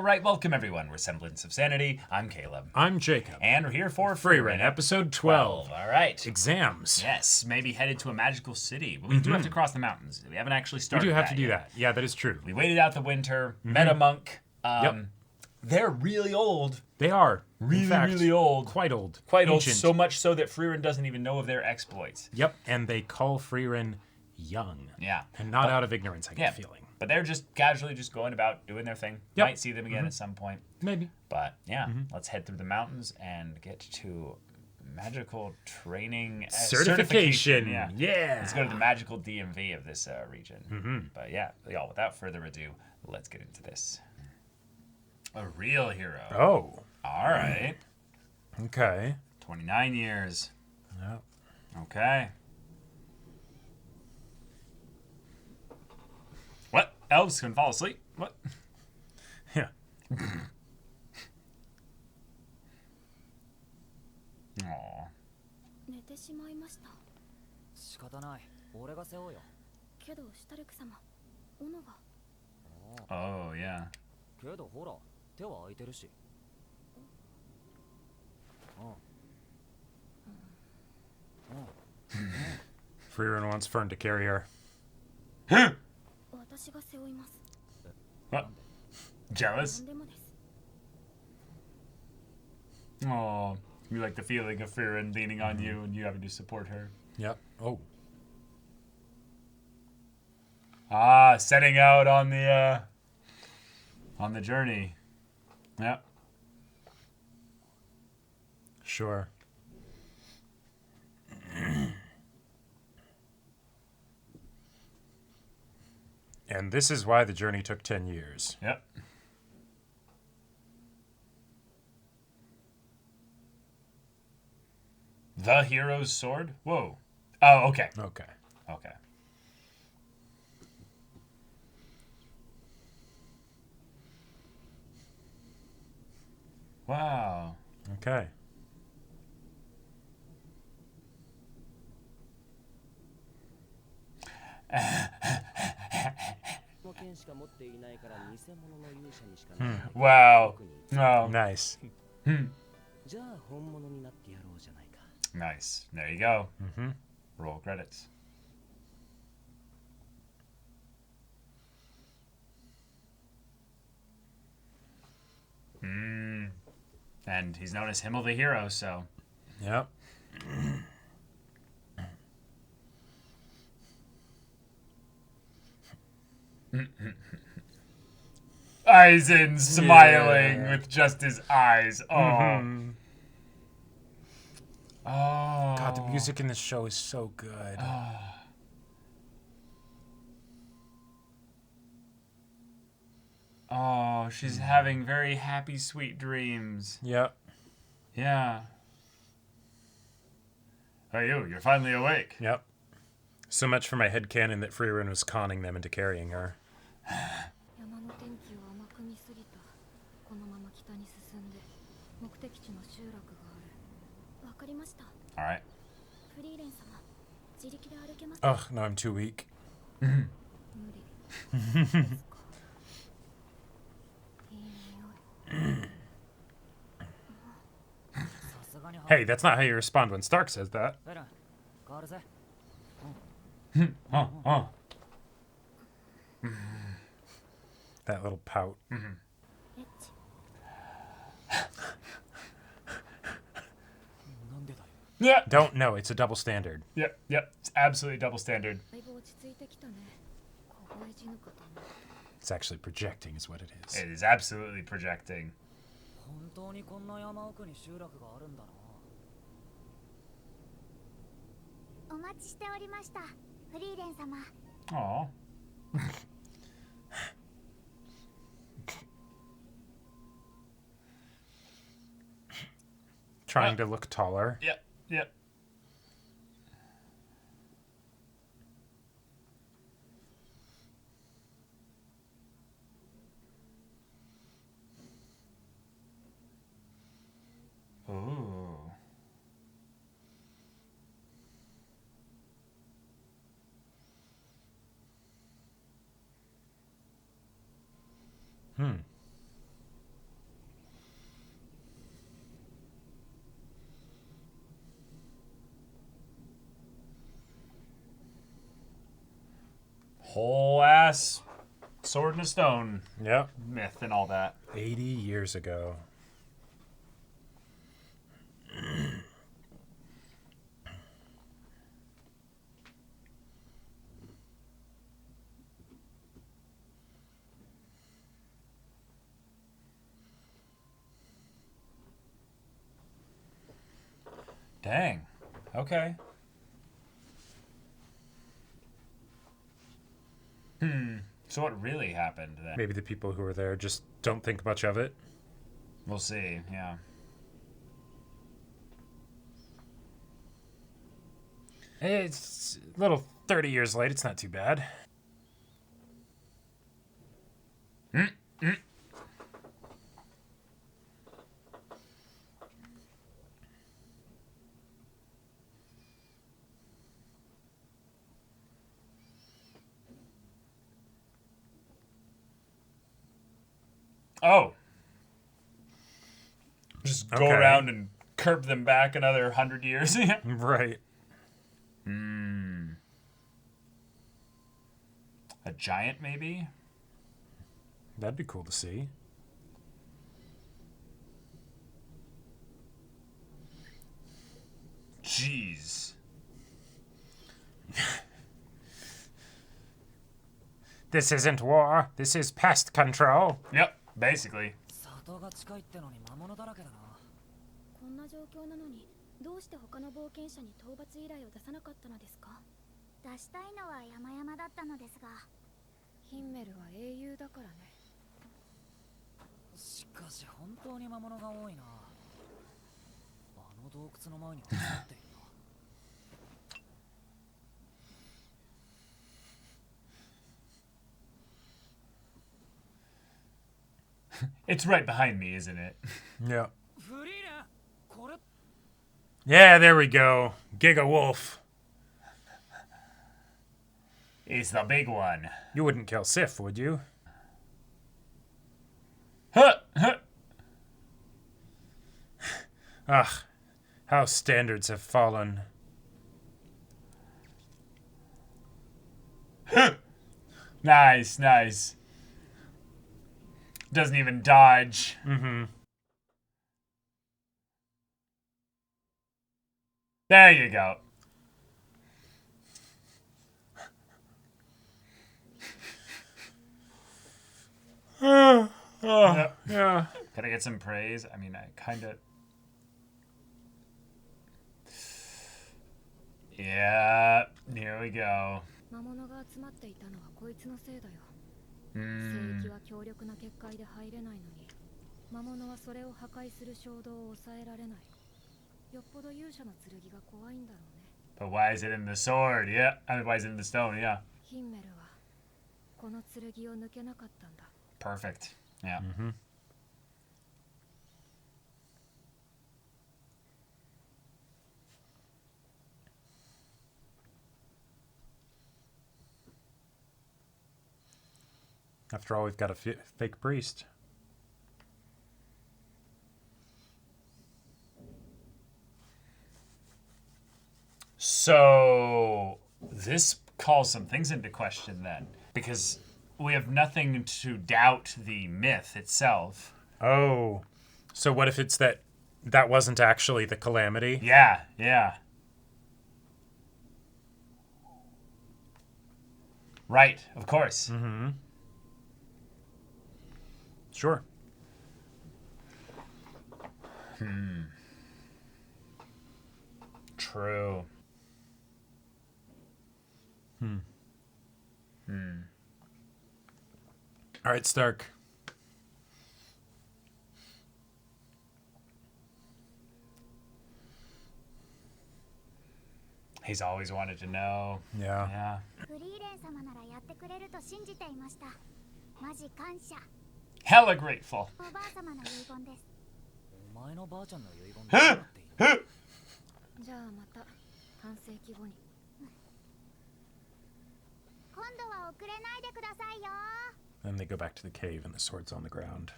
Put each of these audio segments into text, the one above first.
All right, welcome everyone. We're Semblance of Sanity. I'm Caleb. I'm Jacob. And we're here for Frieren, episode 12. All right. Exams. Yes, maybe headed to a magical city. But we do have to cross the mountains. We haven't actually We started do have to do yet. that. Yeah, that is true. We waited out the winter, met a monk. Yep. They're really old. They are. Really, in fact, really old. Quite old. Quite old, Ancient. so much so that Frieren doesn't even know of their exploits. Yep, and they call Frieren young. Yeah. And not out of ignorance, I get the feeling. But they're just casually just going about doing their thing. Yep. Might see them again at some point. Maybe. But yeah, let's head through the mountains and get to magical training Certification. Yeah. Let's go to the magical DMV of this region. But yeah, y'all, without further ado, let's get into this. A real hero. Oh. All right. Okay. 29 years. Yep. Okay. What? Elves can fall asleep? What? Yeah. Aw. 寝てしまいました。仕方ない。俺が背負うよ。けどシュタルク様、斧が。Oh, yeah. けどほら、手は空いてるし。Frieren wants Fern to carry her. 私が背負います。 What? Jealous? 何でもです。 Oh, you like the feeling of Frieren leaning on you and you having to support her. Yep. Oh. Ah, setting out on the journey. Yep. Sure. And this is why the journey took 10 years. Yep. The hero's sword? Whoa. Oh, okay. Okay. Okay. Wow. Okay. Wow. Oh. Nice. Nice. There you go. Roll credits. And he's known as Himmel the Hero, so. Yep. Eisen smiling with just his eyes. Oh. Oh. God, the music in this show is so good. Oh, she's having very happy, sweet dreams. Yep. Yeah. Hey, you're finally awake. Yep. So much for my headcanon that Frieren was conning them into carrying her. 山の天気を甘く見すぎた。このまま北に進んで目的地の集落がある。わかりました。All right. フリーレン様、自力で歩けます。 Ugh, no, I'm too weak. 無理。ですか。いい匂い。 Hey, that's not how you respond when Stark says that. フェレン、変わるぜ。 Oh. That little pout. エッチ。なんでだよ。 Yeah. Don't know, it's a double standard. Yep. It's absolutely double standard. だいぶ落ち着いてきたね。凍え死ぬかと思った。 It's actually projecting is what it is. It is absolutely projecting. 本当にこんな山奥に集落があるんだな。お待ちしておりました。フリーレン様。 Aw. Trying to look taller. Yep. Ooh. whole ass sword and a stone Yep. myth and all that. 80 years ago. Dang. Okay. So what really happened then? Maybe the people who were there just don't think much of it. We'll see, yeah. It's a little 30 years late. It's not too bad. Oh. Just go Okay. around and curb them back another 100 years. Right. A giant, maybe? That'd be cool to see. Jeez. This isn't war. This is pest control. Yep, basically. 里が近いってのに魔物だらけだな。こんな状況なのにどうして他の冒険者に討伐依頼を出さなかったのですか？出したいのは山々だったのですが、ヒンメルは英雄だからね。しかし本当に魔物が多いな。あの洞窟の前に集まっているな。It's right behind me, isn't it? Yeah. フリーレン、これ Yeah, there we go. Giga Wolf. It's the big one. You wouldn't kill Sif, would you? Huh, huh. Ugh. How standards have fallen. Nice, nice. Doesn't even dodge. Mm-hmm. There you go. Yep. Yeah. Can I get some praise? I mean, I kind of... Yeah, here we go. 魔物が集まっていたのはこいつのせいだよ。聖域は強力な結界で入れないのに、魔物はそれを破壊する衝動を抑えられない。よっぽど勇者の剣が怖いんだろうね。But why is it in the sword? Yeah, I mean, why is it in the stone? Yeah. ヒンメルはこの剣を抜けなかったんだ。Perfect. Yeah. Mm-hmm. After all, we've got a fake priest. So this calls some things into question then, because we have nothing to doubt the myth itself. Oh. So what if it's that wasn't actually the calamity? Yeah, yeah. Right, of course. Mm-hmm. Sure. True. All right, Stark. He's always wanted to know. Yeah. Yeah. フリーレン様ならやってくれると信じていました。マジ感謝。 Hella grateful. おばあ様の遺言です。お前のばあちゃんの遺言だっていい。じゃあまた半世紀後に。今度は遅れないでくださいよ。 Then they go back to the cave and the sword's on the ground.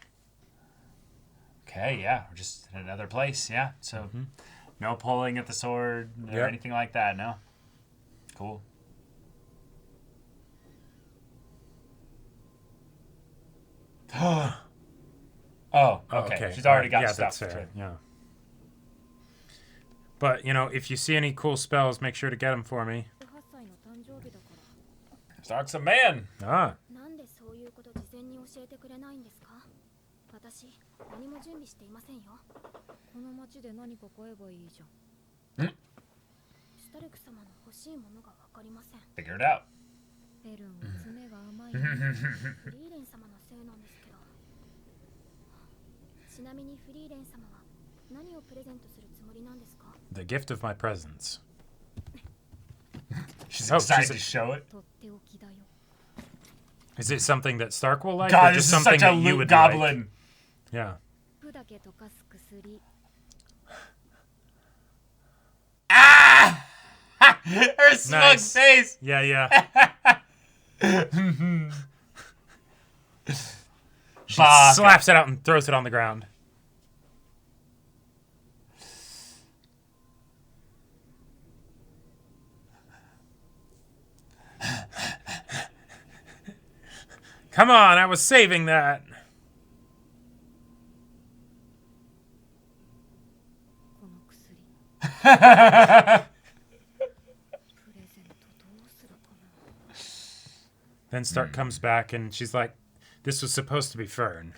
Okay, yeah, we're just in another place, yeah. So, no pulling at the sword or Yep. anything like that, no. Cool. Oh, okay. She's already got stuff. That's fair. Yeah. But, you know, if you see any cool spells, make sure to get them for me. 18歳の誕生日だから Stark's a man. Ah. なんでそういうこと事前に教えてくれないんですか私何も準備していませんよこの町で何か買えばいいじゃんシュタルク様の欲しいものがわかりません Figure it out. ベルンは爪が甘いのフリーレン様のせいなんですけどちなみにフリーレン様は何をプレゼントするつもりなんですか The gift of my presents. She's Oh, excited she's- to show it. とっておきだよ Is it something that Stark will like, God, or this just is something such a that you loot would like? goblin. Yeah. 服だけ溶かす薬 Ah! Her smug Nice. face. Yeah, yeah. She Fuck. slaps it out and throws it on the ground. Come on, I was saving that. この薬プレゼントどうするかな Then Stark comes back and she's like, this was supposed to be Fern.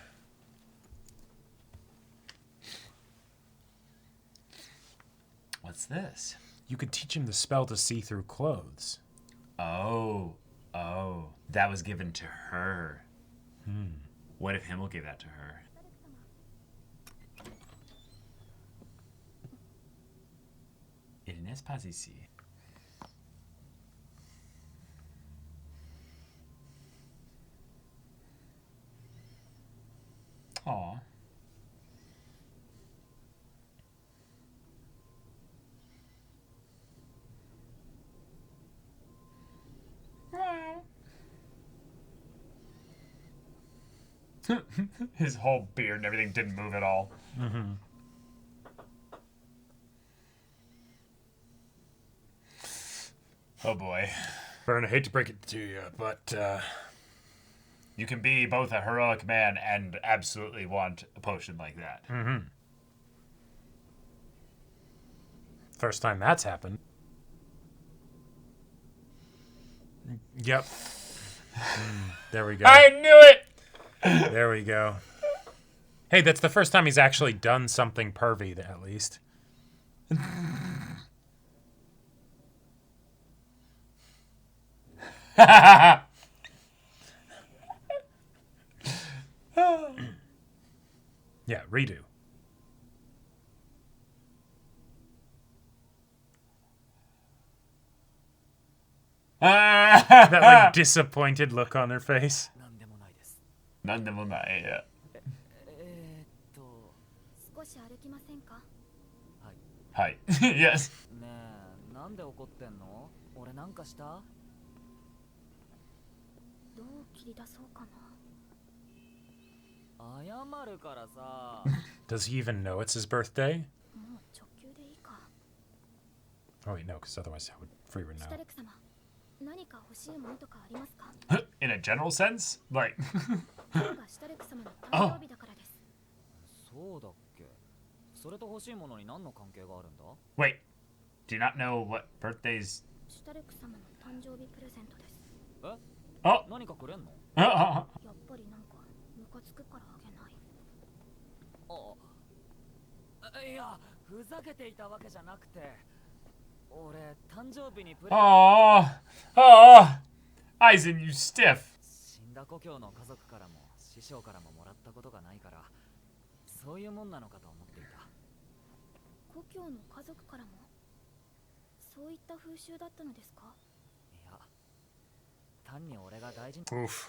What's this? You could teach him the spell to see through clothes. Oh. That was given to her. What if Himmel gave that to her? Il n'est pas ici. Aw. His whole beard and everything didn't move at all. Oh boy. Fern, I hate to break it to you, but You can be both a heroic man and absolutely want a potion like that. first time that's happened. Yep. There we go. I knew it! There we go. Hey, that's the first time he's actually done something pervy, at least. Yeah, redo. That like disappointed look on her face. なんでもないです。なんでもない。Yeah. 少し歩きませんかはい。Yes. ねえ、なんで怒ってんの？俺なんかした？どう切り出そうかな謝るからさ。Does he even know it's his birthday? もう直球でいいか Oh wait, no, because otherwise how would Frieren シュ know? タレク様何か欲しいものとかありますか In a general sense? Like. 今日がシュタレク様の誕生日だからですそうだっけ？それと欲しいものに何の関係があるんだ？ Wait. Do you not know what birthdays. シュタレク様の誕生日プレゼントです Oh! 何かくれんの？ Oh! やっぱりなんかムカつくからあげないあ、いや、ふざけていたわけじゃなくて、俺誕生日にプレ Oh! Oh! Aizen, you stiff. 死んだ故郷の家族からも師匠からももらったことがないから、そういうもんなのかと思っていた。故郷の家族からもそういった風習だったのですかいや、単に俺が大事に Oof.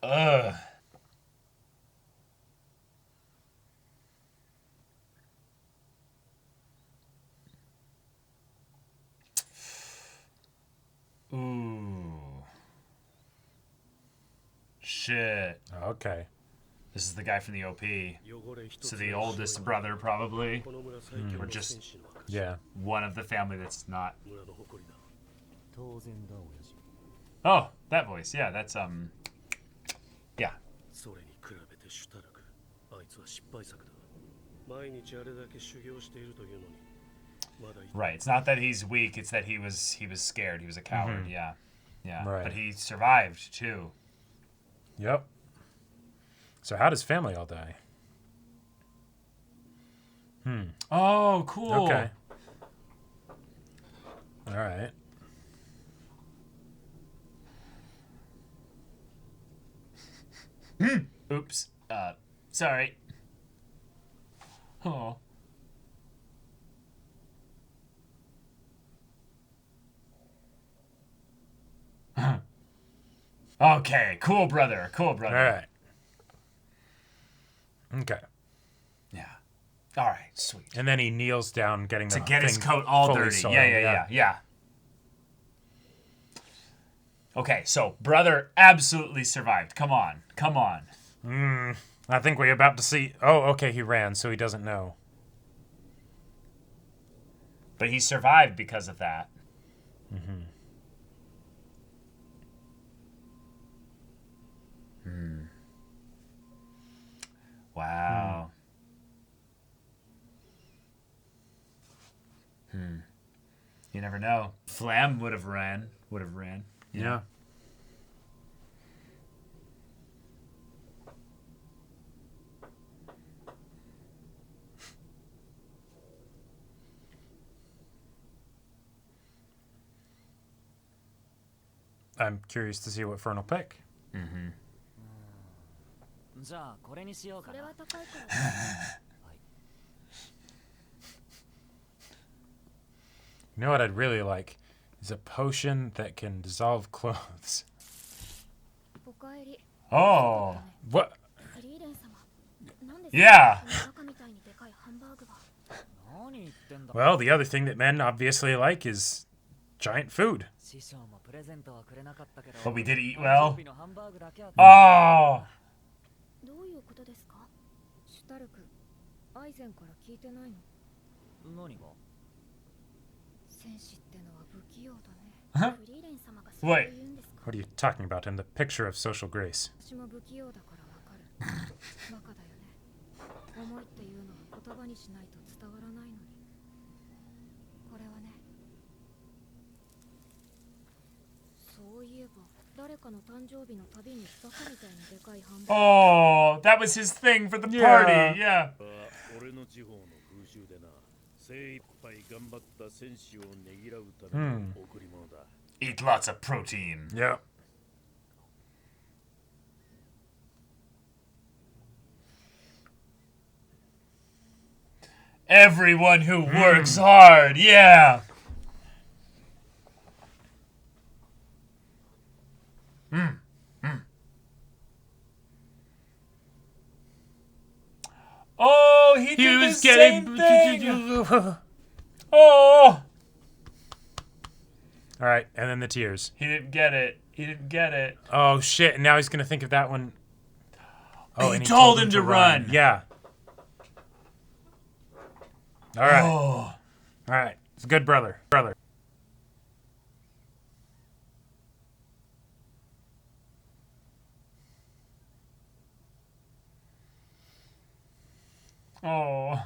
Ugh. Ooh. Shit. Okay. This is the guy from the OP. So the oldest brother, probably. Or just Yeah. one of the family that's not. 当然だ親父 Oh, that voice. Yeah, that's, Yeah. それに比べてシュタルク。あいつは失敗作だ。毎日あれだけ修行しているというのに。まだ Right. It's not that he's weak. It's that he was scared. He was a coward. Yeah. Yeah. Right. But he survived too. Yep. So how does family all die? Oh, cool. Okay. All right. Oops. Sorry. Oh. Okay, cool brother. Cool brother. All right. Okay. Yeah. All right, sweet. And then he kneels down, getting To the get his thing coat all fully dirty. soiled. Yeah. Okay, so brother absolutely survived. Come on. I think we're about to see. Oh, okay, he ran, so he doesn't know. But he survived because of that. Wow. You never know. Flam would have ran. Yeah. I'm curious to see what Fern will pick. じゃあこれにしようかな。それは高いから You know what I'd really like is a potion that can dissolve clothes. おかえり Oh. What? フリーレン様なんで Yeah. 中みたいにでかいハンバーグが 何言ってんだ。 Well, the other thing that men obviously like is giant food. 師匠もプレゼントはくれなかったけど。 But we did eat 誕 well. 生日のハンバーグだけは Oh. どういうことですかシュタルクアイゼンから聞いてないの何が？戦士ってのは不器用だねフリーレン様がそう言うんですか What are you talking about in the picture of social grace? 私も不器用だからわかるバカだよね思いっていうのは言葉にしないと伝わらないのにこれはねそういえば誰かの誕生日のたびにバカみたいにでかいハンバー Oh, that was his thing for the Yeah. party. Yeah. 俺の地方の風習でな、精一杯頑張った戦士をねぎらうための贈り物だ。 Eat lots of protein. Yep. Everyone who works hard. Yeah. Oh, he did the same thing. Oh, All right, and then the tears. he didn't get it. Oh shit! And now he's gonna think of that one. Oh, He and told him to run. Yeah. All right. Oh. All right. It's a good brother. Oh.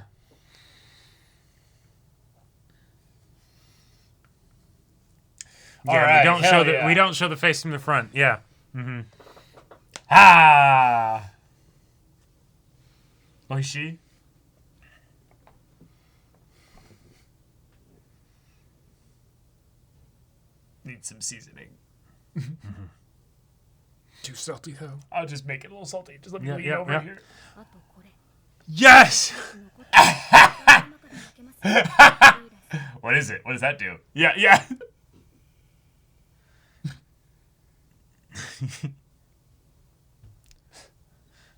Yeah. All right, we don't hell show the yeah. we don't show the face from the front. Yeah. Ah. Oishi. Need some seasoning. Too salty though. I'll just make it a little salty. Just let me Yeah, lean yeah, over yeah. here. あとこれ Yes. 残ってる頭の中で開けますよフリーレン様 What is it? What does that do? Yeah, yeah.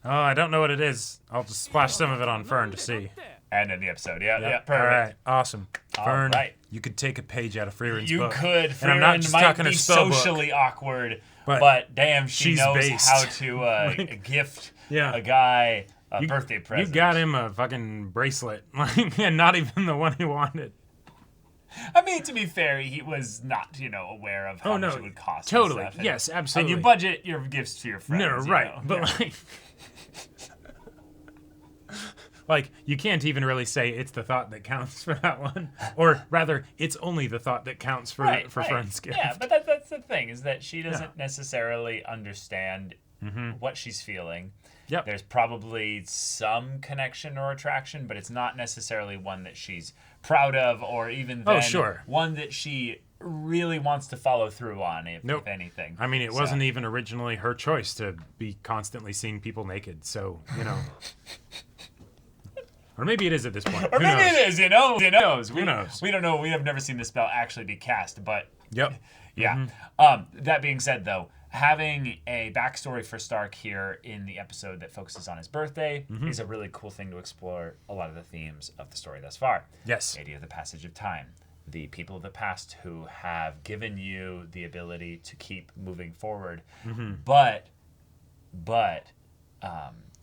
Oh, I don't know what it is. I'll just splash some of it on Fern to see. And in the episode. Yeah, yeah, Yep. perfect. All right. Awesome. All Fern, right. you could take a page out of Frieren's You book. could. And I'm not Frieren just might talking her be spell book. socially awkward, But but damn, she she's knows based. how to gift Yeah. a guy a You- birthday present. You got him a fucking bracelet, like, and not even the one he wanted. I mean, to be fair, he was not, aware of how Oh, no, much it would cost. totally. And stuff. Yes, And absolutely. you budget your gifts to your friends. No, you right, know? but Yeah. like, like you can't even really say it's the thought that counts for that one, or rather, it's only the thought that counts for Fern's gift. Yeah, but that's the thing, is that she doesn't necessarily understand what she's feeling. Yep. There's probably some connection or attraction, but it's not necessarily one that she's proud of, or even then one that she really wants to follow through on, if anything. I mean, it wasn't even originally her choice to be constantly seeing people naked, so, you know. Or maybe it is at this point. Or maybe it is, you know. Who knows? Who knows? We don't know. We have never seen the spell actually be cast, but... Yep. Yeah. That being said, though, having a backstory for Stark here in the episode that focuses on his birthday is a really cool thing to explore a lot of the themes of the story thus far. Yes. The idea of the passage of time. The people of the past who have given you the ability to keep moving forward. But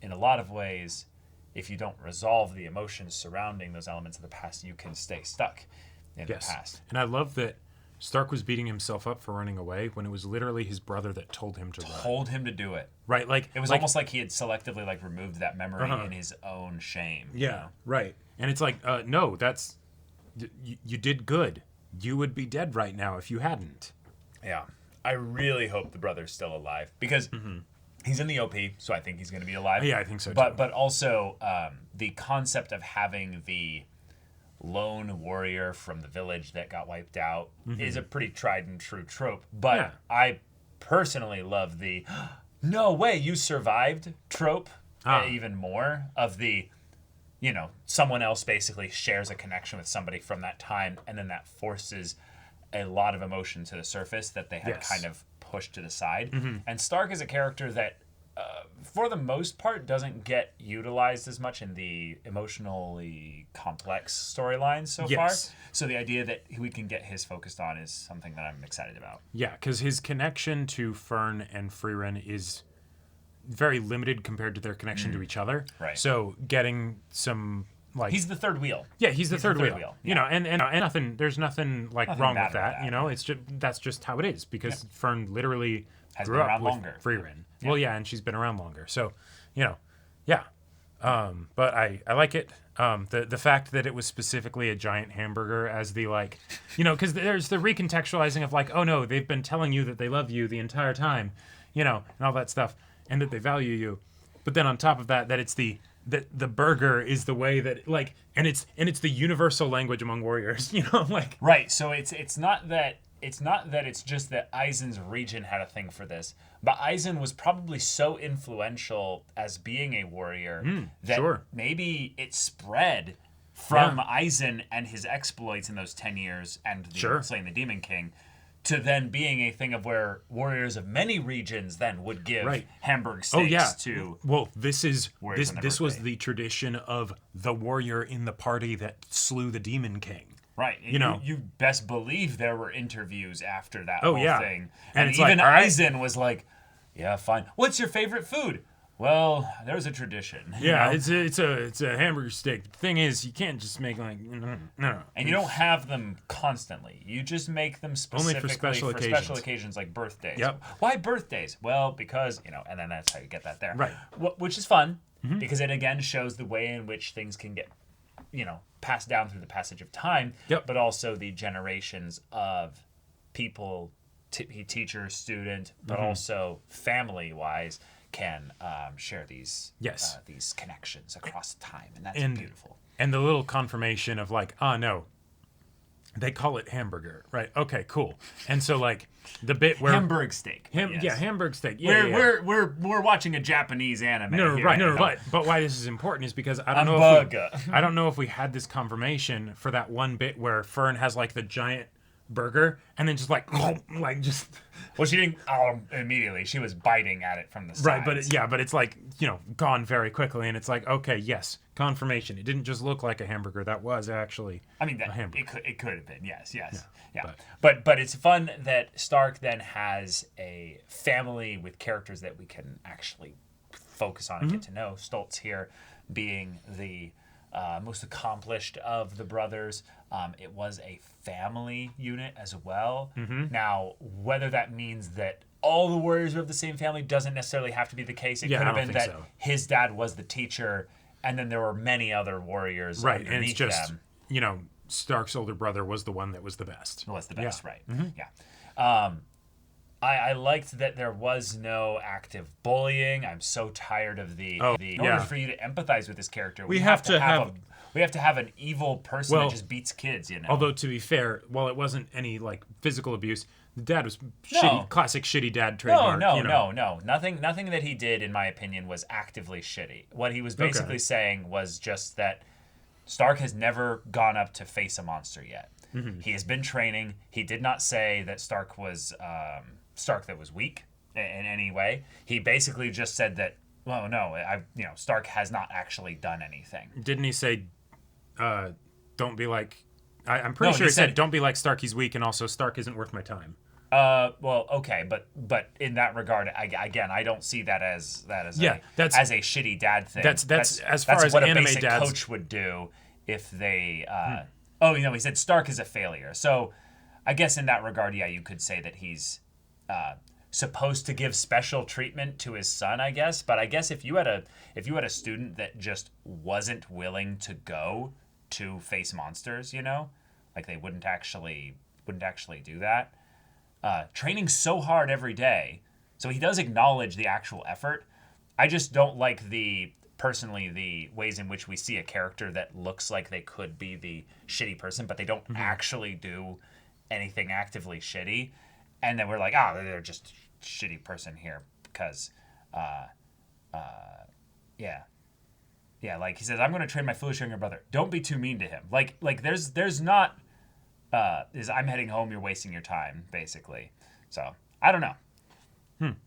in a lot of ways, if you don't resolve the emotions surrounding those elements of the past, you can stay stuck in the past. And I love that Stark was beating himself up for running away when it was literally his brother that told him to run. Told him to do it. Right, like... It was almost like he had selectively removed that memory in his own shame. Yeah, you know? right. And it's like, no, that's... You did good. You would be dead right now if you hadn't. Yeah. I really hope the brother's still alive, because he's in the OP, so I think he's going to be alive. Yeah, I think so, too. But also, the concept of having the lone warrior from the village that got wiped out is a pretty tried and true trope. But I personally love the no way you survived trope even more, of the, you know, someone else basically shares a connection with somebody from that time, and then that forces a lot of emotion to the surface that they had kind of pushed to the side. And Stark is a character that for the most part doesn't get utilized as much in the emotionally complex storylines so far. So the idea that we can get his focused on is something that I'm excited about. Yeah, because his connection to Fern and Frieren is very limited compared to their connection to each other. Right. So getting some he's the third wheel. Yeah, he's the third wheel. Yeah. You know, and nothing. There's nothing wrong with that. You know, it's just that's just how it is, because Fern literally grew up with Frieren. Well, yeah, and she's been around longer. So, you know, yeah. But I like it. The fact that it was specifically a giant hamburger as the, like, you know, because there's the recontextualizing of like, oh no, they've been telling you that they love you the entire time, you know, and all that stuff, and that they value you. But then on top of that, that it's the burger is the way that, like, and it's the universal language among warriors, you know, like. Right. So it's not that it's just that Eisen's region had a thing for this, but Eisen was probably so influential as being a warrior that maybe it spread from Eisen and his exploits in those 10 years and slaying the Demon King to then being a thing of where warriors of many regions then would give hamburg steaks to. Well, this was the tradition of the warrior in the party that slew the Demon King. Right. You know, you best believe there were interviews after that whole thing. And it's even like, Eisen was like, yeah, fine. What's your favorite food? Well, there's a tradition. Yeah, you know? it's a hamburger steak. The thing is, you can't just make like no. And you don't have them constantly. You just make them specifically only for special occasions like birthdays. Yep. Why birthdays? Well, because, you know, and then that's how you get that there. Right. Which is fun because it again shows the way in which things can get, you know, passed down through the passage of time. Yep. But also the generations of people, teacher, student, but also family-wise, can share these connections across time, and that's beautiful. And the little confirmation of like, oh no, they call it hamburger, right? Okay, cool. And so like the bit where hamburg steak, yeah, hamburg steak. Yeah, we're watching a Japanese anime. But why this is important is because I don't know if we had this confirmation for that one bit where Fern has like the giant burger and then just like just. Well, she didn't immediately. She was biting at it from the sides. Right, but it's like, you know, gone very quickly, and it's like, okay, yes, confirmation. It didn't just look like a hamburger. That was actually a hamburger. It could have been, yes. Yeah. But it's fun that Stark then has a family with characters that we can actually focus on and get to know. Stoltz here being the most accomplished of the brothers. It was a family unit as well. Now, whether that means that all the warriors are of the same family doesn't necessarily have to be the case. It could have been that his dad was the teacher And then there were many other warriors right, underneath and it's just them. Stark's older brother was the one that was the best. Was the best, right? Yeah. I liked that there was no active bullying. I'm so tired of in order for you to empathize with this character, we have to have an evil person that just beats kids, Although, to be fair, while it wasn't any like physical abuse, the dad was shitty, classic shitty dad trademark. No. Nothing that he did, in my opinion, was actively shitty. What he was basically saying was just that Stark has never gone up to face a monster yet. Mm-hmm. He has been training. He did not say that Stark was Stark that was weak in any way. He basically just said that, well, no, Stark has not actually done anything. Didn't he say, don't be like... I'm pretty sure he said, don't be like Stark, he's weak, and also Stark isn't worth my time. Well, okay, but in that regard, I don't see that as a shitty dad thing. That's as far as what anime a basic dads coach would do if they. He said Stark is a failure. So, I guess in that regard, yeah, you could say that he's supposed to give special treatment to his son. I guess, but I guess if you had a student that just wasn't willing to go to face monsters, like they wouldn't actually do that. Training so hard every day, so he does acknowledge the actual effort. I just don't like the ways in which we see a character that looks like they could be the shitty person, but they don't actually do anything actively shitty, and then we're like, they're just a shitty person here because, like he says, I'm going to train my foolish younger brother. Don't be too mean to him. Like there's not. I'm heading home, you're wasting your time, basically. So, I don't know.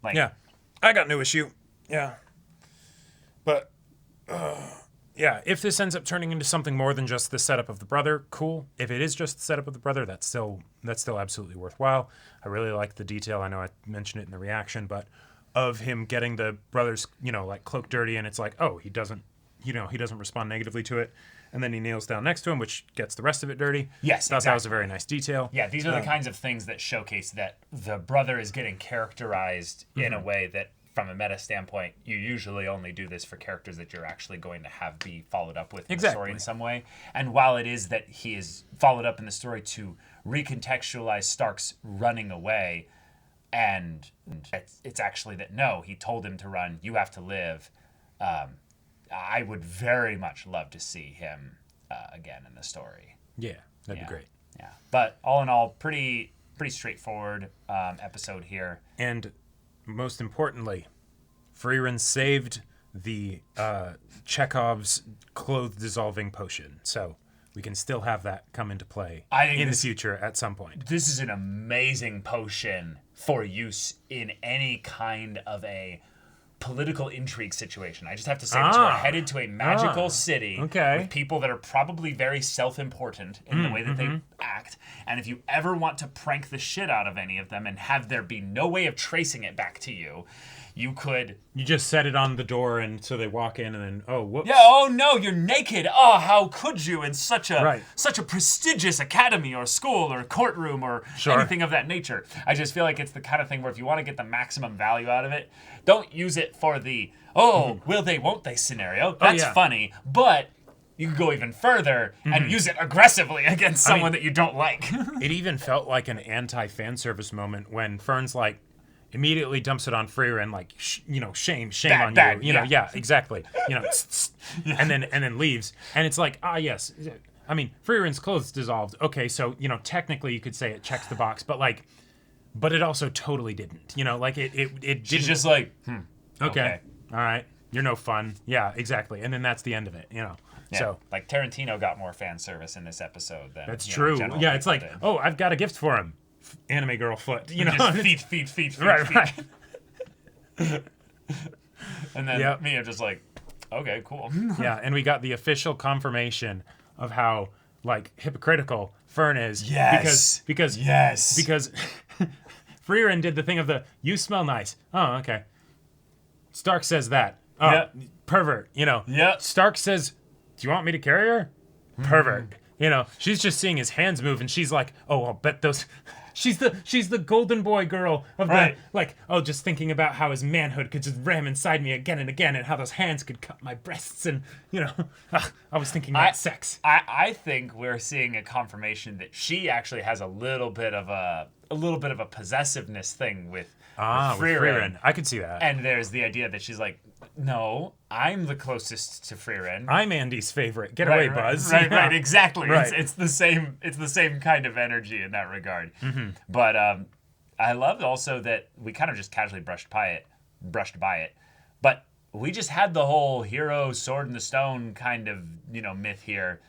I got no issue. Yeah. But, if this ends up turning into something more than just the setup of the brother, cool. If it is just the setup of the brother, that's still absolutely worthwhile. I really like the detail. I know I mentioned it in the reaction, but of him getting the brother's, cloak dirty, and it's like, oh, he doesn't respond negatively to it. And then he kneels down next to him, which gets the rest of it dirty. Yes, thought that was a very nice detail. Yeah, these are the kinds of things that showcase that the brother is getting characterized in a way that, from a meta standpoint, you usually only do this for characters that you're actually going to have be followed up with in the story in some way. And while it is that he is followed up in the story to recontextualize Stark's running away, and it's actually that, no, he told him to run, you have to live. I would very much love to see him again in the story. Yeah, that'd be great. Yeah, but all in all, pretty straightforward episode here. And most importantly, Frieren saved the Chekhov's clothes dissolving potion, so we can still have that come into play in the future at some point. This is an amazing potion for use in any kind of a political intrigue situation. I just have to say this. We're headed to a magical city with people that are probably very self-important in the way that they act. And if you ever want to prank the shit out of any of them and have there be no way of tracing it back to you, you just set it on the door, and so they walk in, and then, oh, whoops. Yeah, oh no, you're naked. Oh, how could you in such a prestigious academy or school or courtroom or anything of that nature. I just feel like it's the kind of thing where if you want to get the maximum value out of it, don't use it for the, will they, won't they scenario. That's funny, but you could go even further and use it aggressively against someone that you don't like. It even felt like an anti-fan service moment when Fern's like, immediately dumps it on Frieren, like, shame on you. Yeah, exactly. And then leaves. And it's like, yes. I mean, Frieren's clothes dissolved. Okay, so, technically you could say it checks the box, but it also totally didn't. It didn't. She's just like, okay. All right. You're no fun. Yeah, exactly. And then that's the end of it, Yeah, so like Tarantino got more fan service in this episode than that's true. Yeah, it's like, did. I've got a gift for him. Anime girl foot, just feet, right. And then me, I'm just like, okay, cool. Yeah, and we got the official confirmation of how hypocritical Fern is. Yes. Because Frieren did the thing of the you smell nice. Oh, okay. Stark says that. Oh, pervert. Stark says, do you want me to carry her? Pervert. She's just seeing his hands move, and she's like, oh, I'll bet those She's the golden boy girl of Right. the, like, just thinking about how his manhood could just ram inside me again and again, and how those hands could cut my breasts, and I was thinking about sex. I think we're seeing a confirmation that she actually has a little bit of a possessiveness thing with Frieren. I could see that. And there's the idea that she's like, no, I'm the closest to Frieren. I'm Andy's favorite. Get away, Buzz. Right, exactly. Right. It's the same kind of energy in that regard. But I loved also that we kind of just casually brushed by it. But we just had the whole hero sword in the stone kind of, myth here.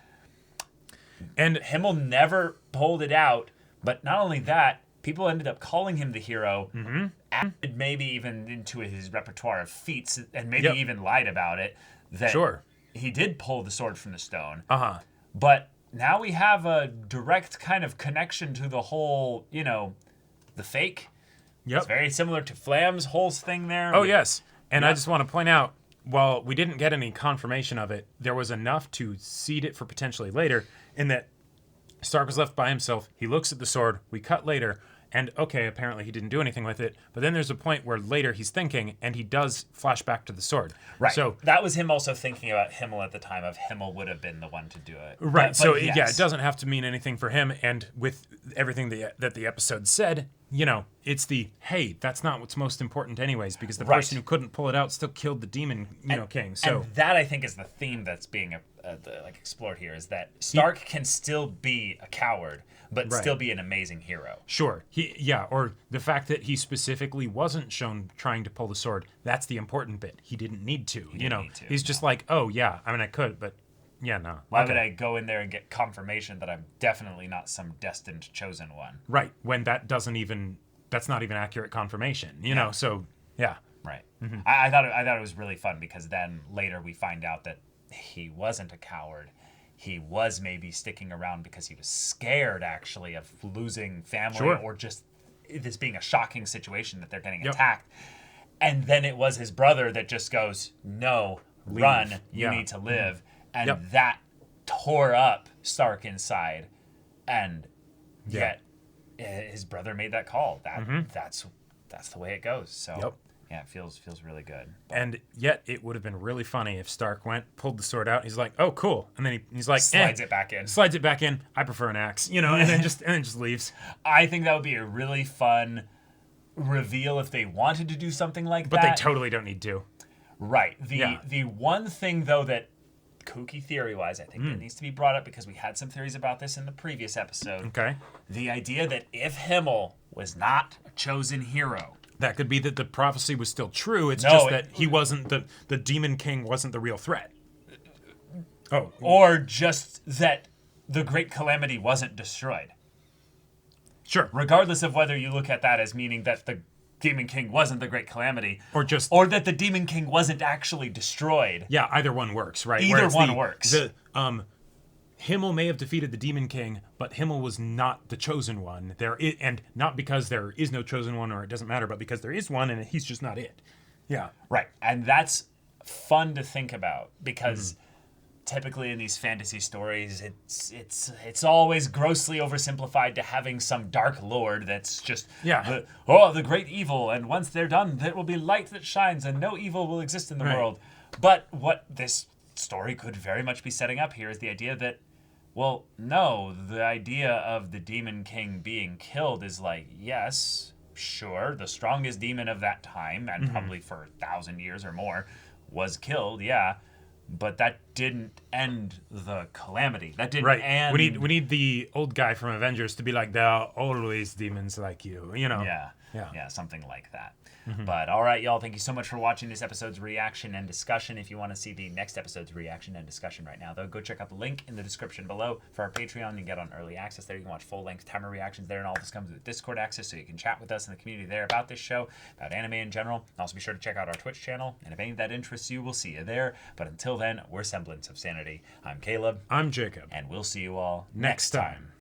And Himmel never pulled it out, but not only that, people ended up calling him the hero, added maybe even into his repertoire of feats, and maybe even lied about it, that he did pull the sword from the stone. But now we have a direct kind of connection to the whole, the fake. It's very similar to Flam's whole thing there. Oh, yes. And I just want to point out, while we didn't get any confirmation of it, there was enough to seed it for potentially later, in that Stark was left by himself. He looks at the sword. We cut later. And, okay, apparently he didn't do anything with it. But then there's a point where later he's thinking, and he does flash back to the sword. Right. So that was him also thinking about Himmel at the time, of Himmel would have been the one to do it. Right. But So, yes. it doesn't have to mean anything for him. And with everything that the episode said, it's hey, that's not what's most important anyways, because the person who couldn't pull it out still killed the demon, king. So and that, I think, is the theme that's being explored here, is that Stark can still be a coward, but still be an amazing hero. Sure. Or the fact that he specifically wasn't shown trying to pull the sword, that's the important bit. He didn't need to. He's just like, I could, but no. Why would I go in there and get confirmation that I'm definitely not some destined chosen one? Right. When that's not even accurate confirmation, so yeah. Right. I thought it was really fun, because then later we find out that he wasn't a coward. He was maybe sticking around because he was scared, actually, of losing family, or just this being a shocking situation that they're getting attacked. And then it was his brother that just goes, no, run, you need to live. And that tore up Stark inside. And yet his brother made that call. That's the way it goes. So yeah, it feels really good. And yet it would have been really funny if Stark pulled the sword out. He's like, oh, cool. And then he's like, slides it back in. Slides it back in. I prefer an axe, and then just leaves. I think that would be a really fun reveal if they wanted to do something like that. But they totally don't need to. Right. The one thing, though, that kooky theory-wise, I think that needs to be brought up, because we had some theories about this in the previous episode. Okay. The idea that if Himmel was not a chosen hero, that could be that the prophecy was still true. It's just that he wasn't the Demon King wasn't the real threat. Or just that the Great Calamity wasn't destroyed. Sure. Regardless of whether you look at that as meaning that the Demon King wasn't the Great Calamity, or that the Demon King wasn't actually destroyed. Yeah, either one works, right? Either one works. Himmel may have defeated the Demon King, but Himmel was not the chosen one. And not because there is no chosen one, or it doesn't matter, but because there is one, and he's just not it. Yeah. Right. And that's fun to think about, because typically in these fantasy stories, it's always grossly oversimplified to having some dark lord that's just the great evil, and once they're done, there will be light that shines, and no evil will exist in the world. But what this story could very much be setting up here is the idea that, well, no, the idea of the Demon King being killed is like, yes, sure, the strongest demon of that time, and probably for 1,000 years or more, was killed, but that didn't end the calamity. That didn't end... We need the old guy from Avengers to be like, there are always demons like you, Yeah, something like that. But all right, y'all, thank you so much for watching this episode's reaction and discussion. If you want to see the next episode's reaction and discussion right now, though, go check out the link in the description below for our Patreon. You can get on early access there. You can watch full-length timer reactions there, and all this comes with Discord access, so you can chat with us in the community there about this show, about anime in general. And also be sure to check out our Twitch channel, and if any of that interests you, we'll see you there. But until then, we're Semblance of Sanity. I'm Caleb. I'm Jacob. And we'll see you all next time.